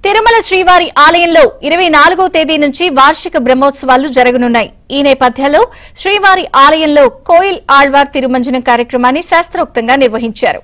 తిరుమల శ్రీవారి ఆలయంలో 24వ తేదీ నుంచి వార్షిక బ్రహ్మోత్సవాలు జరగనున్నాయి. ఈ నేపథ్యంలో శ్రీవారి ఆలయంలో కోయిల్ ఆళ్వార్ తిరుమంజనం కార్యక్రమాన్ని శాస్త్రోక్తంగా నిర్వహించారు.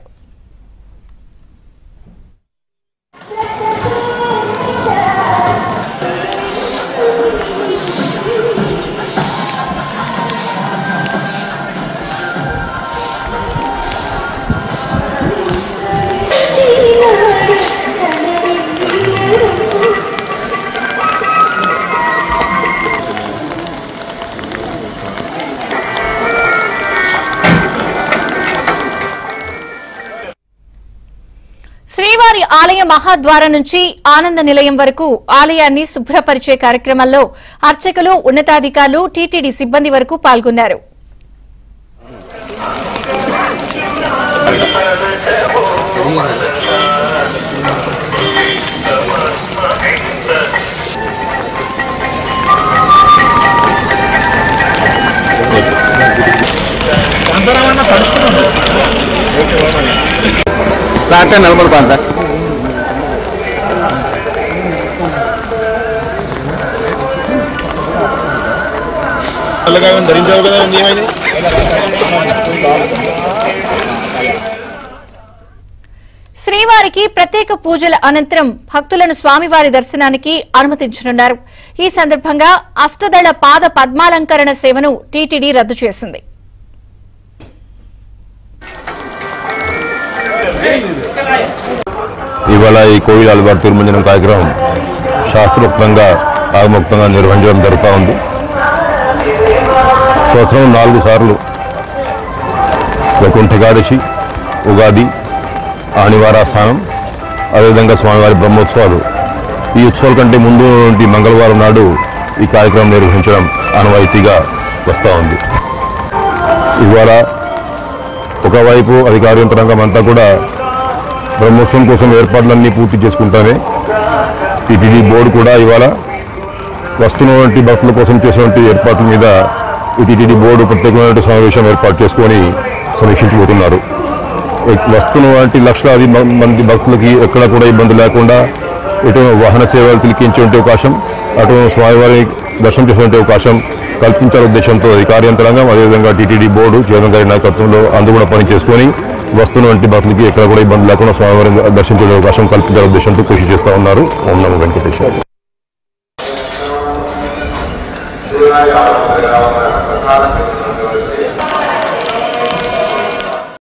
శ్రీవారి ఆలయ మహాద్వారం నుంచి ఆనంద నిలయం వరకు ఆలయాన్ని శుభ్రపరిచే కార్యక్రమంలో అర్చకులు, ఉన్నతాధికారులు, టీటీడీ సిబ్బంది వరకు పాల్గొన్నారు. Sir నిలబడుకోండి sir. ధరించావు కదా, ఏమైంది? శ్రీవారికి ప్రత్యేక పూజల అనంతరం భక్తులను స్వామివారి దర్శనానికి అనుమతించనున్నారు. ఈ సందర్భంగా అష్టదళ పాద పద్మాలంకరణ సేవను టీటీడీ రద్దు చేసింది. ఇవాళ ఈ కోయిల్ ఆళ్వార్ తిరుమంజనం కార్యక్రమం శాస్త్రోక్తంగా ఆగమోక్తంగా నిర్వహించడం జరుగుతూ ఉంది. సంవత్సరం 4 సార్లు వైకుంఠ ఏకాదశి, ఉగాది, ఆనివారాస్థానం, అదేవిధంగా స్వామివారి బ్రహ్మోత్సవాలు. ఈ ఉత్సవాల కంటే ముందు మంగళవారం నాడు ఈ కార్యక్రమం నిర్వహించడం ఆనవాయితీగా వస్తూ ఉంది. ఇవాళ ఒకవైపు అధికార యంత్రాంగం అంతా కూడా బ్రహ్మోత్సవం కోసం ఏర్పాట్లన్నీ పూర్తి చేసుకుంటానే టీటీడీ బోర్డు కూడా ఇవాళ వస్తున్నటువంటి భక్తుల కోసం చేసినటువంటి ఏర్పాట్ల మీద ఈ టీటీడీ బోర్డు ప్రత్యేకమైన సమావేశం ఏర్పాటు చేసుకొని సమీక్షించబోతున్నారు. వస్తున్నటువంటి లక్షలాది మంది భక్తులకి ఎక్కడ కూడా ఇబ్బంది లేకుండా ఇటు వాహన సేవలు తిలికించే అవకాశం, అటు స్వామివారి దర్శనం చేసే అవకాశం కల్పించాల ఉద్దేశంతో అధికార యంత్రాంగం, అదేవిధంగా టీటీడీ బోర్డు చైర్మన్ గారి నాయకత్వంలో అందుకు పని చేసుకొని వస్తున్నటువంటి భక్తులకి ఎక్కడ కూడా ఇబ్బంది లేకుండా స్వామివారిని దర్శించే అవకాశం కల్పించాల ఉద్దేశంతో కృషి చేస్తూ ఉన్నారు. ఓం నమో వెంకటేశ్వర.